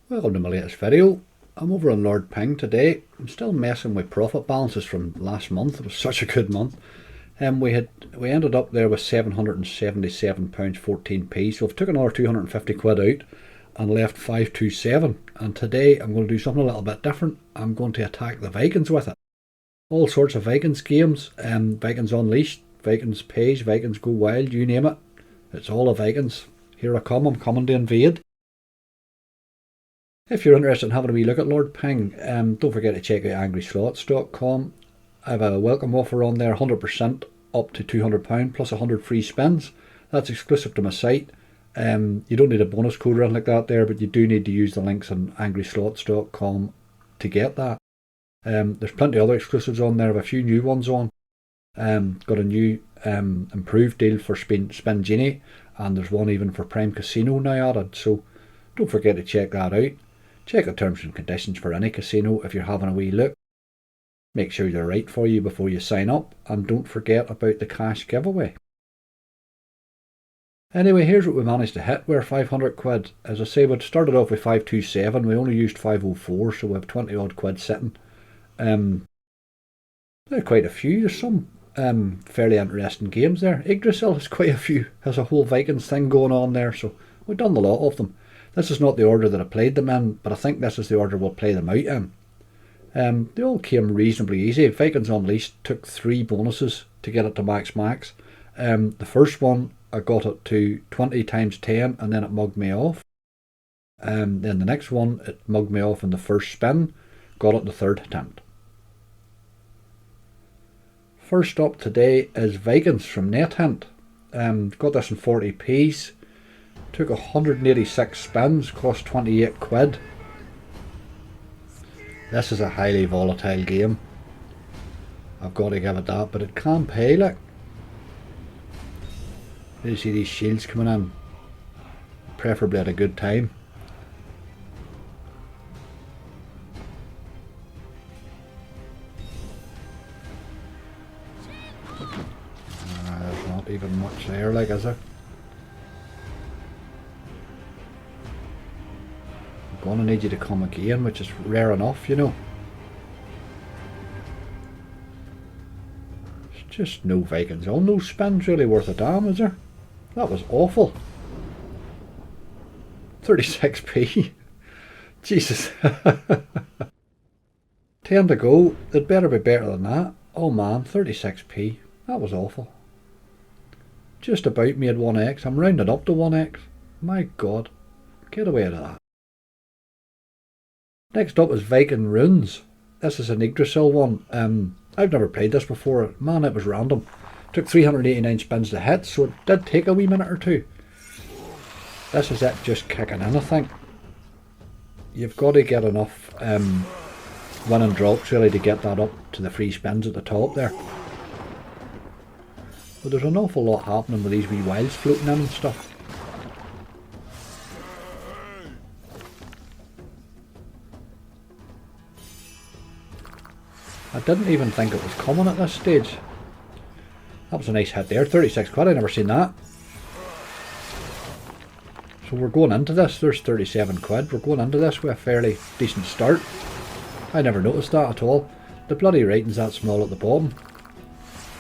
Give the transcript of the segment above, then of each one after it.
Welcome to my latest video. I'm over on Lord Ping today. I'm still messing with profit balances from last month. It was such a good month. We ended up there with £777.14p. So I've took another 250 quid out and left 527. And today I'm going to do something a little bit different. I'm going to attack the Vikings with it. All sorts of Vikings games. Vikings Unleashed, Vikings Pays, Vikings Go Wild, you name it. It's all of Vikings. Here I come. I'm coming to invade. If you're interested in having a wee look at Lord Ping, don't forget to check out finances.Only. I have a welcome offer on there, 100% up to £200 plus 100 free spins. That's exclusive to my site. You don't need a bonus code or anything like that there, but you do need to use the links on finances.com to get that. There's plenty of other exclusives on there. I have a few new ones on. Got a new improved deal for Spin Genie, and there's one even for Prime Casino now added, so don't forget to check that out. Check the terms and conditions for any casino if you're having a wee look. Make sure they're right for you before you sign up, and don't forget about the cash giveaway. Anyway, here's what we managed to hit. We're 500 quid. As I say, we started off with 527. We only used 504, so we have 20 odd quid sitting. There are quite a few. There's some fairly interesting games there. Yggdrasil has quite a few. Has a whole Vikings thing going on there, so we've done a lot of them. This is not the order that I played them in, but I think this is the order we'll play them out in. They all came reasonably easy. Vikings Unleashed took 3 bonuses to get it to max. The first one, I got it to 20 times 10 and then it mugged me off. Then the next one, it mugged me off in the first spin, got it in the third attempt. First up today is Vikings from NetHint. Got this in 40p's. Took 186 spins, cost 28 quid. This is a highly volatile game. I've got to give it that, but it can pay, like. You see these shields coming in, preferably at a good time. There's not even much there, like, is there? Gonna need you to come again, which is rare enough, you know. It's just no Vikings on. No spins really worth a damn, is there? That was awful. 36p. Jesus. 10 to go. It better be better than that. Oh man, 36p. That was awful. Just about made 1x. I'm rounding up to 1x. My god. Get away to that. Next up is Viking Runes. This is an Yggdrasil one. I've never played this before. Man, it was random. Took 389 spins to hit, so it did take a wee minute or two. This is it just kicking in, I think. You've got to get enough winning drops really to get that up to the free spins at the top there. But there's an awful lot happening with these wee wilds floating in and stuff. I didn't even think it was coming at this stage. That was a nice hit there, 36 quid, I never seen that. So we're going into this, there's 37 quid, we're going into this with a fairly decent start. I never noticed that at all. The bloody writing's that small at the bottom.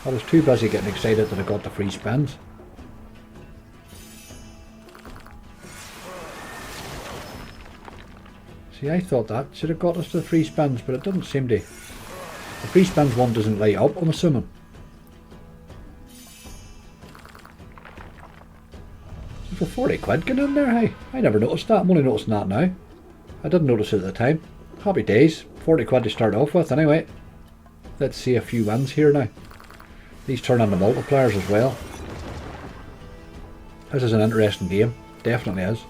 I was too busy getting excited that I got the free spins. See, I thought that should have got us to the free spins, but it didn't seem to. The free spins one doesn't light up, I'm assuming. So for 40 quid getting in there, hey? I never noticed that, I'm only noticing that now. I didn't notice it at the time. Happy days, 40 quid to start off with anyway. Let's see a few wins here now. These turn into multipliers as well. This is an interesting game, definitely is.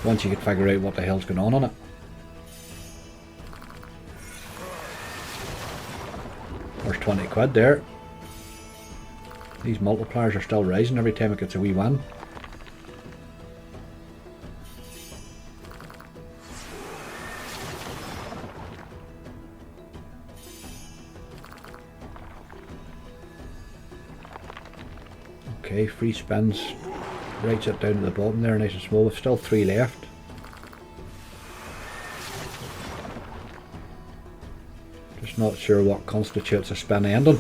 Once you can figure out what the hell's going on in it. There's 20 quid there. These multipliers are still rising every time it gets a wee win. Okay, free spins. Writes it down to the bottom there, nice and small. With still 3 left. Not sure what constitutes a spin ending.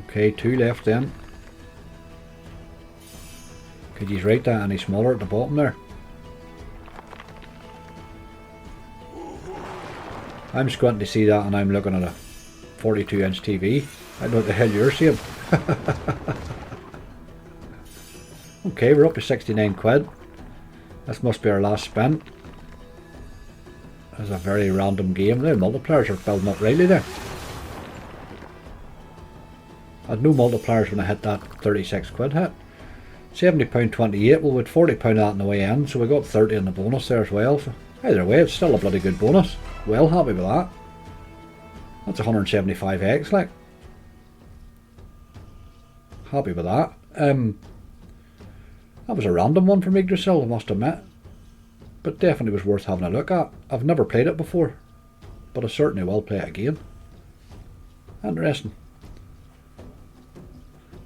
Okay, 2 left then. Could you write that any smaller at the bottom there? I'm squinting to see that and I'm looking at a 42-inch TV. I don't know what the hell you're seeing. Okay, we're up to 69 quid. This must be our last spin. It's a very random game. The multipliers are building up rightly there. I had no multipliers when I hit that 36 quid hit. £70.28, well with £40 of that in the way in, so we got 30 in the bonus there as well. So either way, it's still a bloody good bonus. Well happy with that. That's 175x, like. Happy with that. That was a random one from Yggdrasil, I must admit. But definitely was worth having a look at. I've never played it before, but I certainly will play it again. Interesting.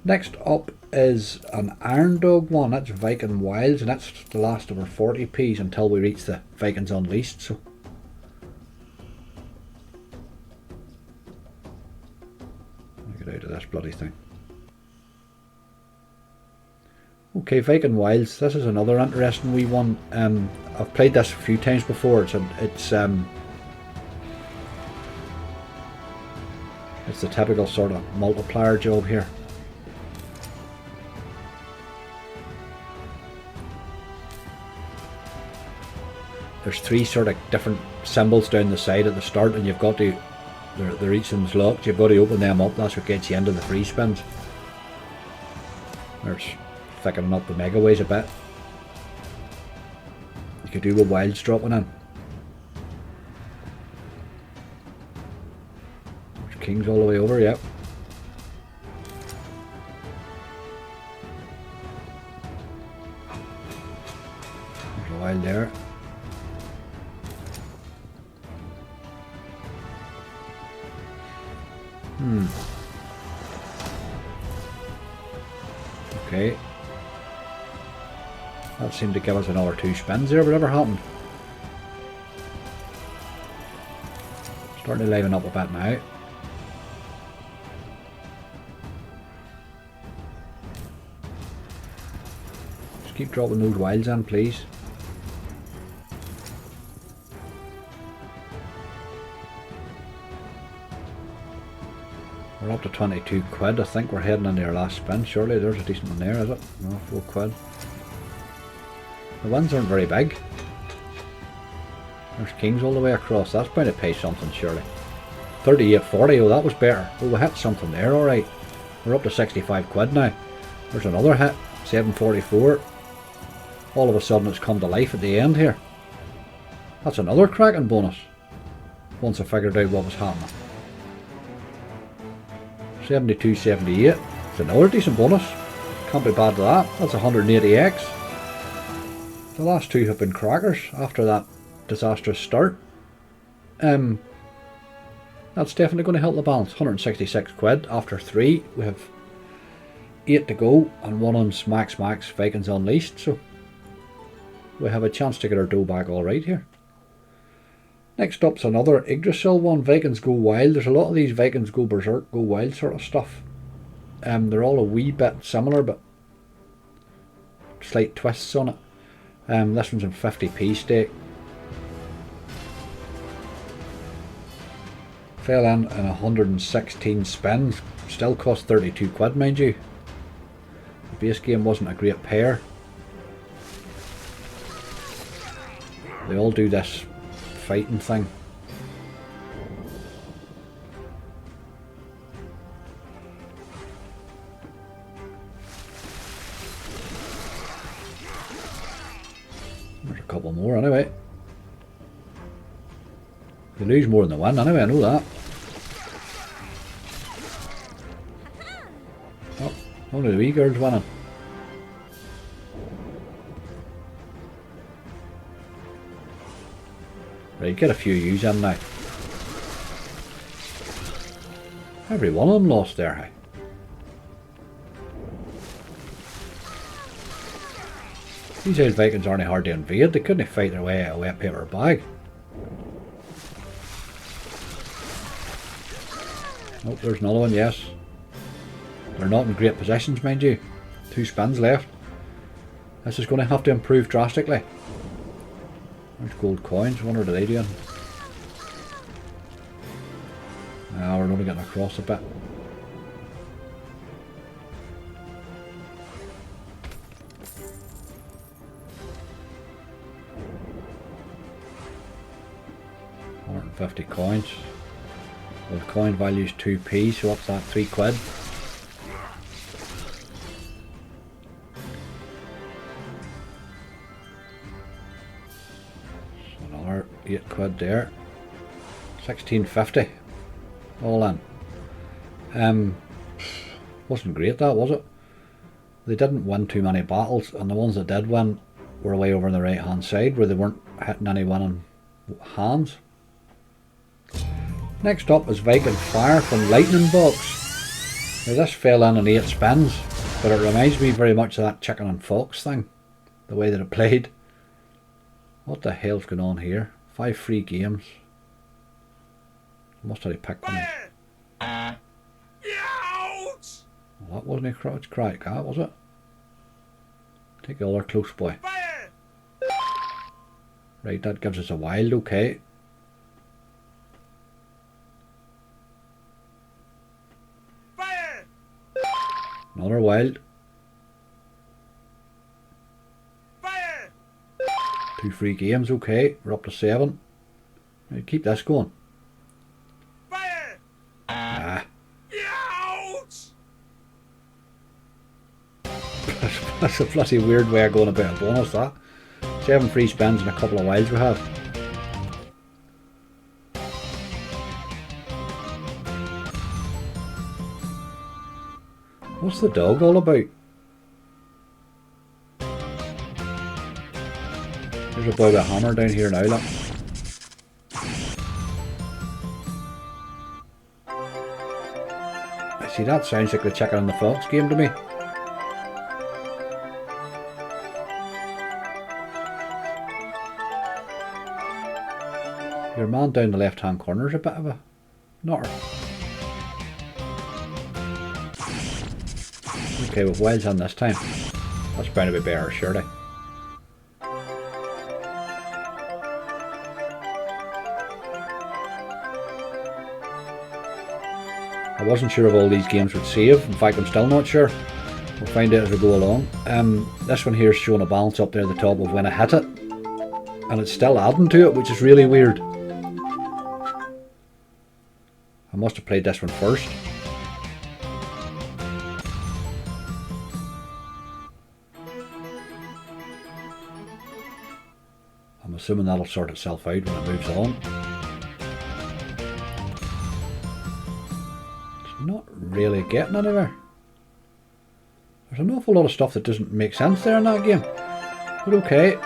Next up is an Iron Dog one. That's Viking Wilds, and that's the last of our 40p's until we reach the Vikings Unleashed. So let me get out of this bloody thing. Okay, Viking Wilds. This is another interesting wee one. I've played this a few times before. It's the typical sort of multiplier job here. There's 3 sort of different symbols down the side at the start, and you've got to, they're each of them's locked, you've got to open them up. That's what gets you into the free spins. There's thickening up the megaways a bit. You could do with wilds dropping in. There's kings all the way over, yep. There's a wild there. Okay. That seemed to give us another 2 spins there, whatever happened. Starting to liven up a bit now. Just keep dropping those wilds in, please. We're up to 22 quid. I think we're heading into our last spin. Surely there's a decent one there, is it? No, 4 quid. The wins aren't very big. There's kings all the way across. That's bound to pay something, surely. 38.40. Oh, that was better. Oh, we hit something there, alright. We're up to 65 quid now. There's another hit. 7.44. All of a sudden it's come to life at the end here. That's another cracking bonus. Once I figured out what was happening. 72.78. It's another decent bonus. Can't be bad to that. That's 180x. The last 2 have been crackers after that disastrous start. That's definitely going to help the balance. 166 quid after 3. We have 8 to go, and one on Max Vikings Unleashed. So we have a chance to get our dough back alright here. Next up's another Yggdrasil one, Vikings Go Wild. There's a lot of these Vikings Go Berzerk, Go Wild sort of stuff. They're all a wee bit similar, but slight twists on it. This one's in 50p stake. Fell in 116 spins. Still cost 32 quid, mind you. The base game wasn't a great pair. They all do this fighting thing. There's a couple more anyway. They lose more than they win anyway, I know that. Oh, only the wee girl's winning. Right, get a few U's in now. Every one of them lost there, hey. These old Vikings aren't hard to invade. They couldn't fight their way out of a wet paper bag. Oh, there's another one, yes. They're not in great positions, mind you. 2 spins left. This is going to have to improve drastically. There's gold coins. What are they doing? We're only getting across a bit. $150 coins. Well, the coin value is 2p, so what's that? 3 quid. So another 8 quid there. 16.50 all in. Wasn't great, that, was it? They didn't win too many battles, and the ones that did win were way over on the right hand side where they weren't hitting any winning hands. Next up is Viking Fire from Lightning Box. Now this fell in 8 spins, but it reminds me very much of that chicken and fox thing, the way that it played. What the hell's going on here? 5 free games. Must have picked one. Well, that wasn't a crouch crack, that was it? Take the other close boy. Right, that gives us a wild, okay. Another wild. 2 free games, okay. We're up to 7. Right, keep this going. That's a bloody weird way of going about a bonus, that. 7 free spins and a couple of wilds we have. What's the dog all about? There's a boy with a hammer down here now, look. See, that sounds like the chicken and the fox game to me. Your man down the left hand corner is a bit of a nutter. Okay, with wilds on this time. That's bound to be better, surely. I wasn't sure if all these games would save. In fact, I'm still not sure. We'll find out as we go along. This one here is showing a balance up there at the top of when I hit it. And it's still adding to it, which is really weird. I must have played this one first. I'm assuming that'll sort itself out when it moves on. It's not really getting anywhere. There's an awful lot of stuff that doesn't make sense there in that game. But okay.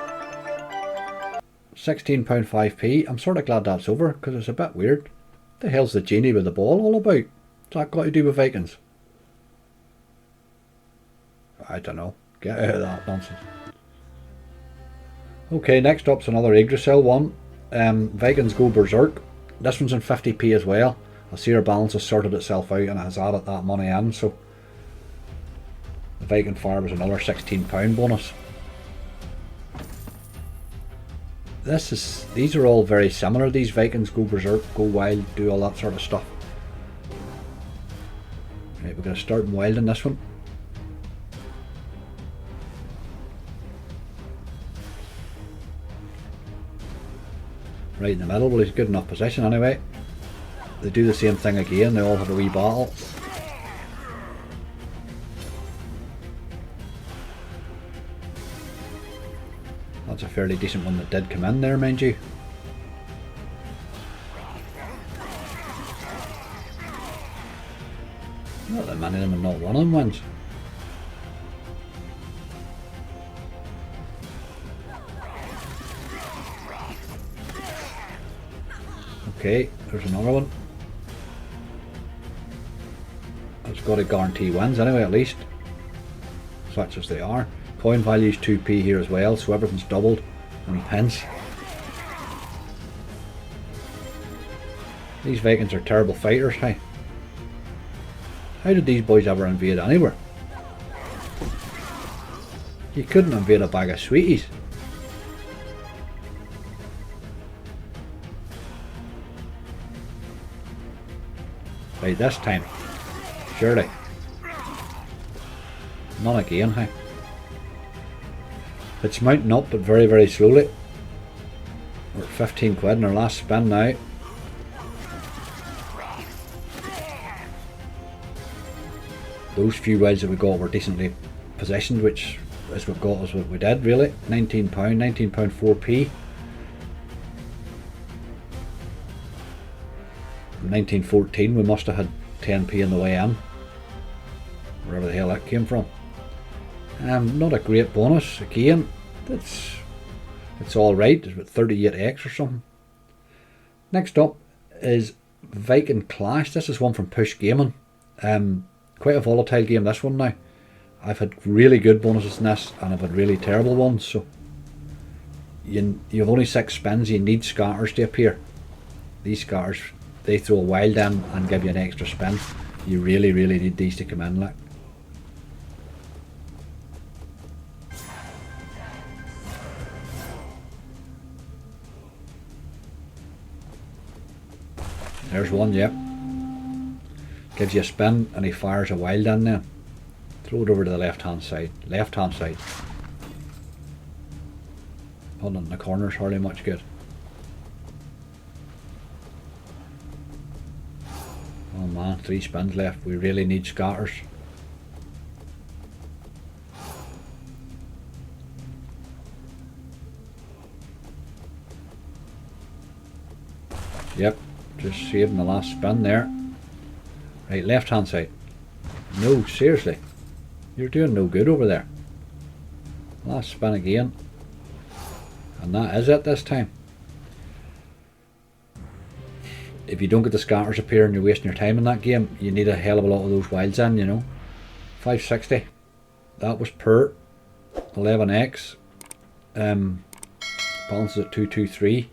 £16.5p. I'm sort of glad that's over because it's a bit weird. What the hell's the genie with the ball all about? What's that got to do with Vikings? I don't know. Get out of that nonsense. Okay, next up's another Yggdrasil one. Vikings Go Berzerk. This one's in 50p as well. I see our balance has sorted itself out and it has added that money in, so the Viking Fire was another £16 bonus. These are all very similar. These Vikings Go Berserk, Go Wild, do all that sort of stuff. Right, we're going to start in wild in this one. Right in the middle, well, he's good enough position anyway. They do the same thing again, they all have a wee battle. That's a fairly decent one that did come in there, mind you. Not that many of them and not one of them wins. Okay, there's another one. It's got to guarantee wins anyway, at least. Such as they are. Point value's 2p here as well, so everything's doubled in pence. These Vikings are terrible fighters, hey. How did these boys ever invade anywhere? You couldn't invade a bag of sweeties. Right, this time. Surely. Not again, hey. It's mounting up, but very, very slowly. We're at 15 quid in our last spin now. Those few wilds that we got were decently positioned, which is what got us what we did, really. £19, £19 4p. From 1914 we must have had 10p on the way in. Wherever the hell that came from. Not a great bonus, again. It's alright, it's about 38x or something. Next up is Vacant Clash. This is one from Push Gaming. Quite a volatile game, this one now. I've had really good bonuses in this, and I've had really terrible ones, so you've only 6 spins, you need scatters to appear. These scatters, they throw a wild in and give you an extra spin. You really, really need these to come in, like. There's one, yep. Gives you a spin and he fires a wild in there. Throw it over to the left hand side. Left hand side. Putting it in the corner's hardly much good. Oh man, 3 spins left. We really need scatters. Yep, just saving the last spin there. Right, left hand side. No, seriously. You're doing no good over there. Last spin again. And that is it this time. If you don't get the scatters appearing, you're wasting your time in that game. You need a hell of a lot of those wilds in, you know. 560. That was per 11x. Balances at 223.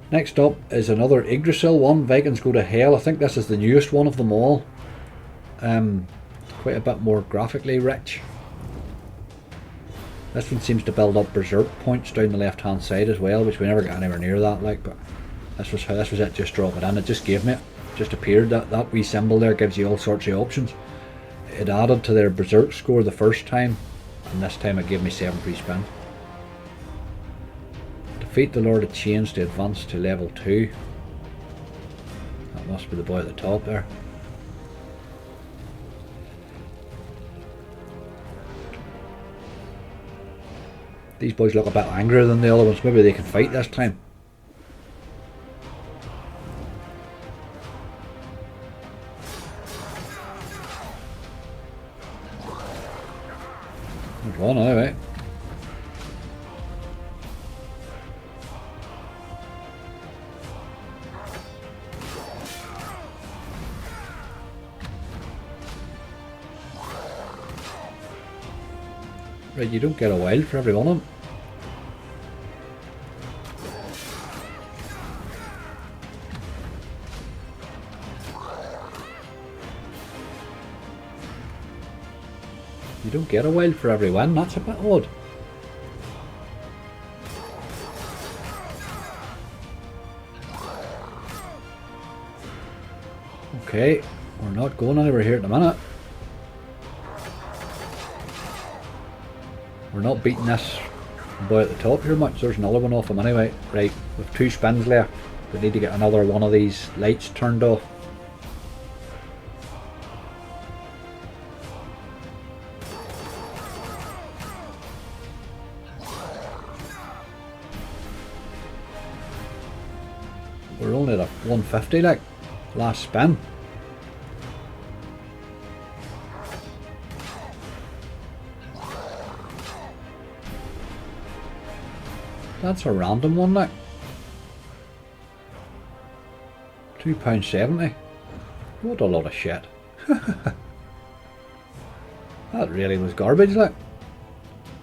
Next up is another Yggdrasil one, Vikings Go to Hell. I think this is the newest one of them all. Quite a bit more graphically rich. This one seems to build up Berserk points down the left hand side as well, which we never got anywhere near that, like, but this was it, just drop it in. It just gave me it. Just appeared. That wee symbol there gives you all sorts of options. It added to their Berserk score the first time, and this time it gave me 7 free spins. Defeat the Lord of Chains to advance to level 2. That must be the boy at the top there. These boys look a bit angrier than the other ones. Maybe they can fight this time. There's one anyway. Right, you don't get a wild for every one of them. You don't get a wild for every win, that's a bit odd. Okay, we're not going anywhere here at the minute. We're not beating this boy at the top here much. There's another one off him anyway. Right, with 2 spins left. We need to get another one of these lights turned off. We're only at a 150 like. Last spin. That's a random one, like. £2.70. What a lot of shit. That really was garbage, like.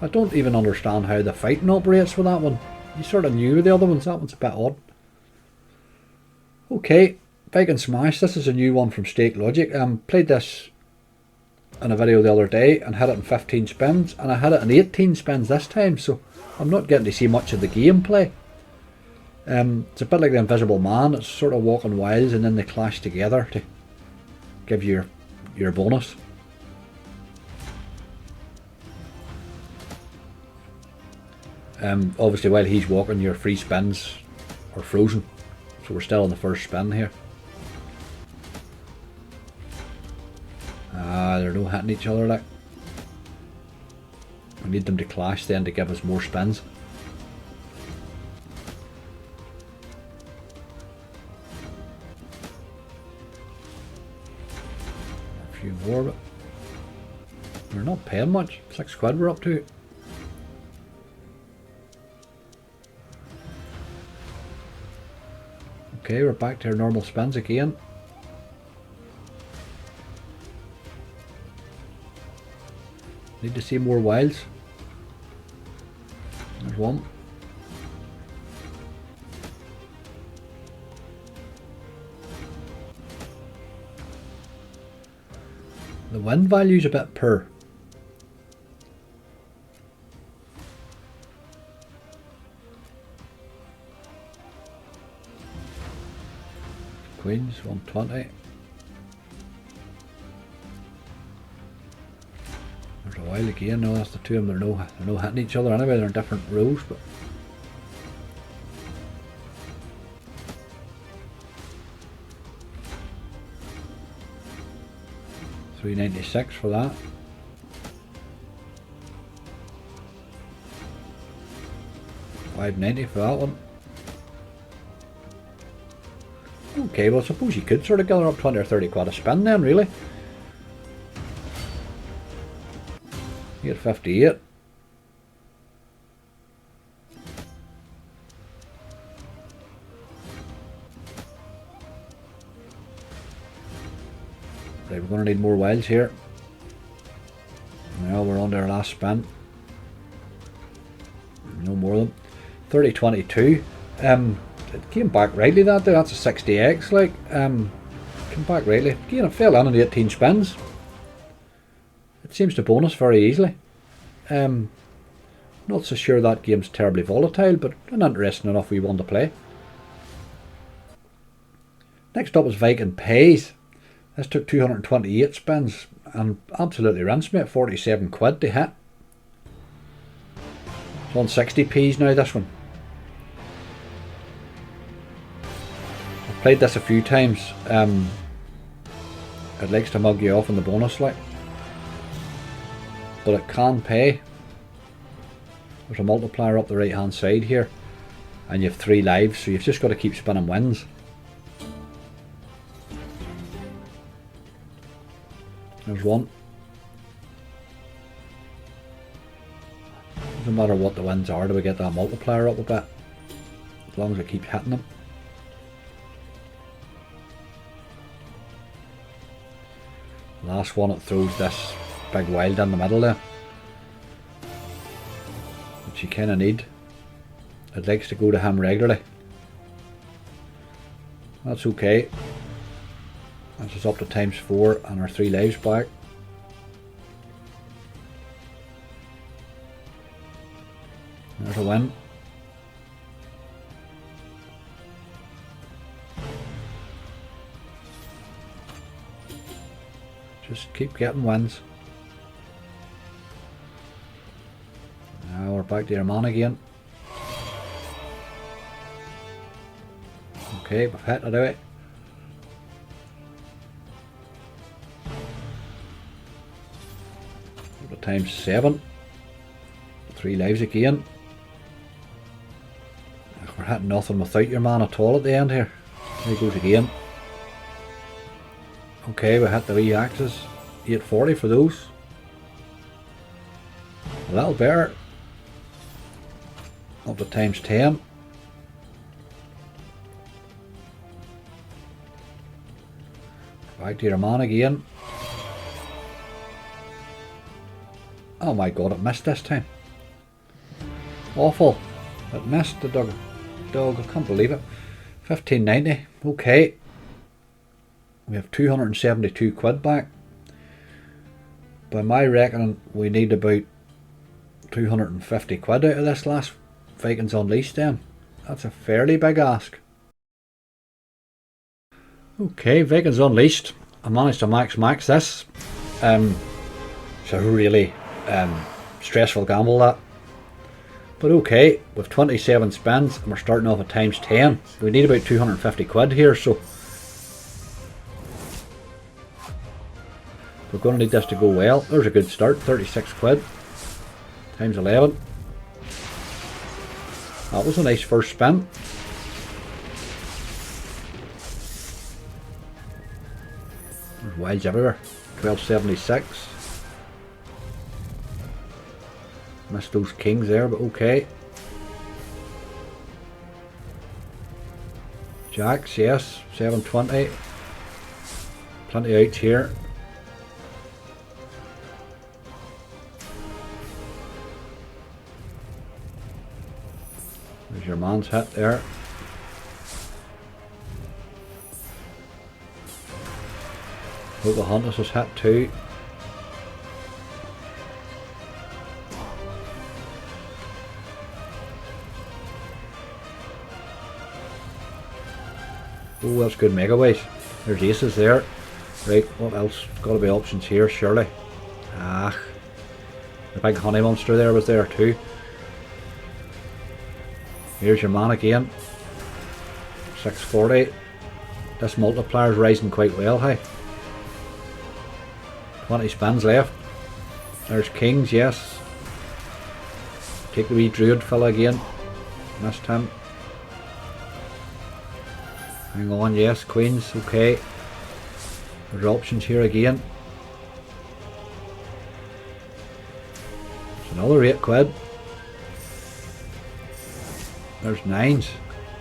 I don't even understand how the fighting operates with that one. You sort of knew the other ones, that one's a bit odd. Okay, Viking Smash, this is a new one from Stake Logic. Played this in a video the other day and had it in 15 spins, and I had it in 18 spins this time, so I'm not getting to see much of the gameplay. It's a bit like the Invisible Man, it's sort of walking wilds and then they clash together to give you your bonus. Obviously while he's walking your free spins are frozen, so we're still on the first spin here. They're no hitting each other, like. We need them to clash then to give us more spins. A few more, but we're not paying much. 6 quid we're up to. Okay, we're back to our normal spins again. Need to see more wilds. There's one. The wind value's a bit poor. Queens, 120. There's a wild again. No, that's the two of them. They're no hitting each other anyway. They're in different rows, but $3.96 for that. $5.90 for that one. Okay, well I suppose you could sort of gather up 20 or 30 quid a spin then, really. You get 58. Right, we're going to need more wilds here. Now we're on to our last spin. No more of them. 30.22. It came back rightly that day. That's a 60x, like. Came back rightly. Again, it fell in 18 spins. It seems to bonus very easily. Not so sure that game's terribly volatile, but an interesting enough wee one to play. Next up is Viking Pays. This took 228 spins and absolutely rinsed me at 47 quid to hit. It's on 60p's now, this one. I've played this a few times. It likes to mug you off in the bonus, like. But it can pay. There's a multiplier up the right hand side here, and you have 3 lives, so you've just got to keep spinning wins. There's one. Doesn't matter what the wins are, do we get that multiplier up a bit, as long as I keep hitting them. Last one, it throws this big wild in the middle there, which you kind of need. It likes to go to him regularly. That's okay. That's us up to ×4 and our 3 lives back. There's a win. Just keep getting wins. Now we're back to your man again. Okay, we've hit it out. ×7. 3 lives again. We're hitting nothing without your man at all at the end here. There he goes again. Okay, we hit the wee axes. 840 for those. A little better. Up to ×10. Back to your man again. Oh my god, it missed this time. Awful. It missed the dog. I can't believe it. 1590. Okay. We have 272 quid back. By my reckoning, we need about 250 quid out of this last Vikings Unleashed then. That's a fairly big ask. Okay, Vikings Unleashed. I managed to max this. It's a really stressful gamble, that. But okay, with 27 spins and we're starting off at times 10. We need about 250 quid here, so we're going to need this to go well. There's a good start, 36 quid times 11. That was a nice first spin. There's wilds everywhere. 1276. Missed those kings there, but okay. Jacks, yes, 720. Plenty outs here. There's your man's hit there. Pocahontas is hit too. Oh, that's good megaways. There's aces there. Right, what else? Got to be options here, surely. Ah, the big honey monster there was there too. Here's your man again. 640. This multiplier's rising quite well, hey. 20 spins left. There's kings, yes. Take the wee druid fella again. Missed him. Hang on, yes, queens, okay. There's options here again. It's another 8 quid. There's nines.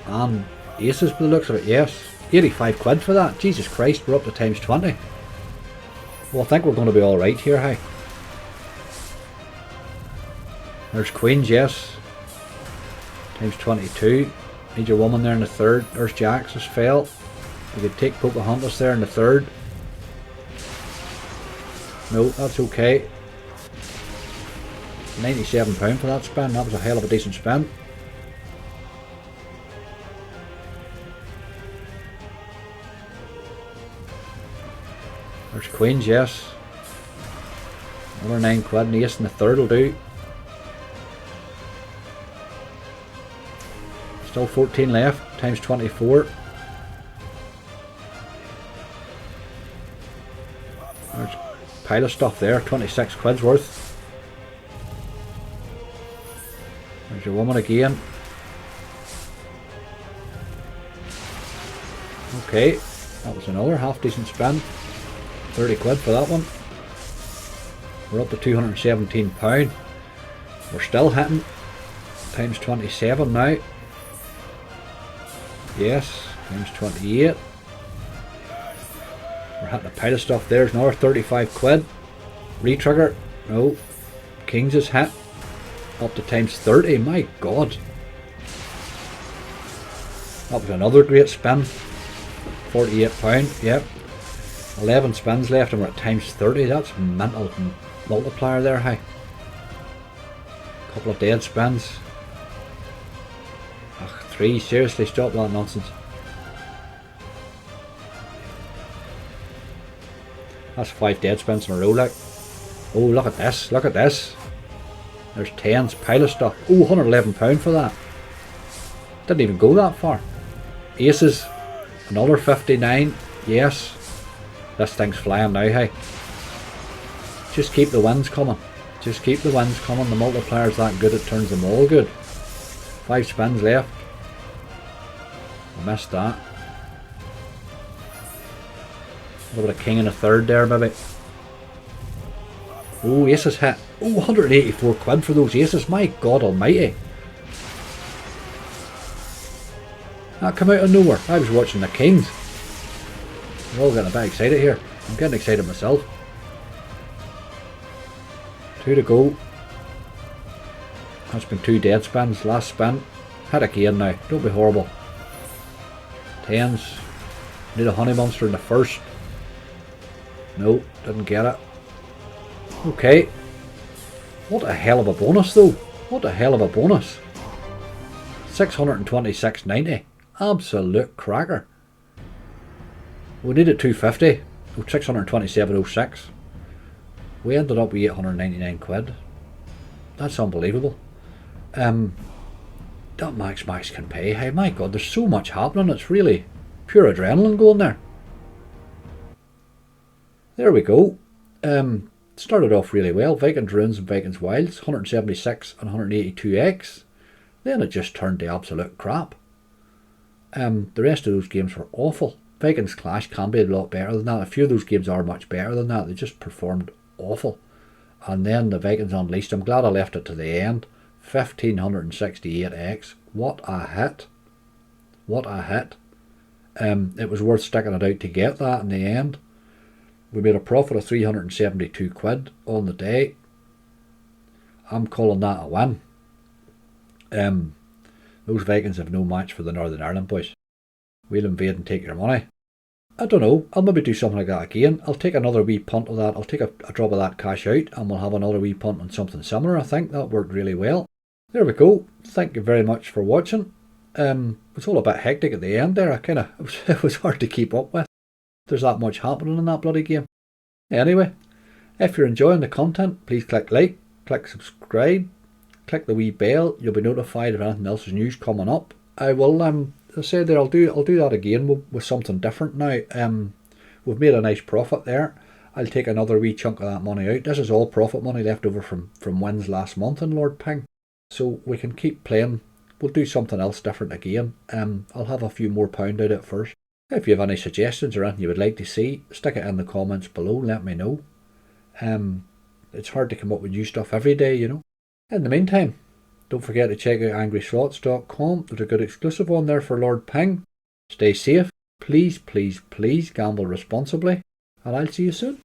And aces by the looks of it, yes. 85 quid for that. Jesus Christ, we're up to times 20. Well, I think we're going to be alright here, hey. There's queens, yes. Times 22. Need your woman there in the third. There's jacks, has failed. We could take Pocahontas there in the third. No, that's okay. £97 for that spin. That was a hell of a decent spin. There's queens, yes. Another 9 quid and ace in the third will do. Still 14 left, times 24. There's a pile of stuff there, 26 quid's worth. There's your woman again. Okay, that was another half decent spin. 30 quid for that one. We're up to £217. We're still hitting. Times 27 now. Yes, times 28. We're hitting a pile of stuff there. There's another 35 quid. Retrigger. No. Kings is hit. Up to times 30. My god. That was another great spin. £48. Yep. 11 spins left and we're at times 30. That's mental multiplier there, hey. Couple of dead spins. Ugh, 3, seriously, stop that nonsense. That's 5 dead spins in a row, like. Oh, look at this, look at this. There's 10s, pile of stuff. Oh, £111 for that. Didn't even go that far. Aces, another 59, yes. This thing's flying now, hey. Just keep the wins coming. Just keep the wins coming. The multiplier's that good, it turns them all good. 5 spins left. I missed that. What about a king and a third there, maybe? Oh, aces hit. Oh, 184 quid for those aces. My god almighty. That come out of nowhere. I was watching the kings. We're all getting a bit excited here. I'm getting excited myself. 2 to go. That's been 2 dead spins. Last spin. Hit again now. Don't be horrible. 10s. Need a honey monster in the first. No, didn't get it. Okay. What a hell of a bonus though. What a hell of a bonus. 626.90. Absolute cracker. We needed 250. 627.06. We ended up with 899 quid. That's unbelievable. That max can pay. Hey, my god, there's so much happening. It's really pure adrenaline going there. There we go. Started off really well. Viking Runes and Vikings Wilds, 176 and 182x. Then it just turned to absolute crap. The rest of those games were awful. Vikings Clash can be a lot better than that. A few of those games are much better than that. They just performed awful. And then the Vikings Unleashed. I'm glad I left it to the end. 1568x. What a hit. What a hit. It was worth sticking it out to get that in the end. We made a profit of 372 quid on the day. I'm calling that a win. Those Vikings have no match for the Northern Ireland boys. We'll invade and take your money. I don't know, I'll maybe do something like that again. I'll take another wee punt of that. I'll take a drop of that cash out and we'll have another wee punt on something similar. I think that worked really well. There we go. Thank you very much for watching. It was all a bit hectic at the end there. It was hard to keep up with. There's that much happening in that bloody game. Anyway, if you're enjoying the content, please click like, click subscribe, click the wee bell. You'll be notified if anything else is news coming up. I will, as I said there, I'll do that again with something different now. We've made a nice profit there. I'll take another wee chunk of that money out. This is all profit money left over from wins last month in Lord Ping. So we can keep playing. We'll do something else different again. I'll have a few more pound out of it first. If you have any suggestions or anything you would like to see, stick it in the comments below, let me know. It's hard to come up with new stuff every day, you know. In the meantime, don't forget to check out angryslots.com. There's a good exclusive on there for Lord Ping. Stay safe. Please, please, please gamble responsibly. And I'll see you soon.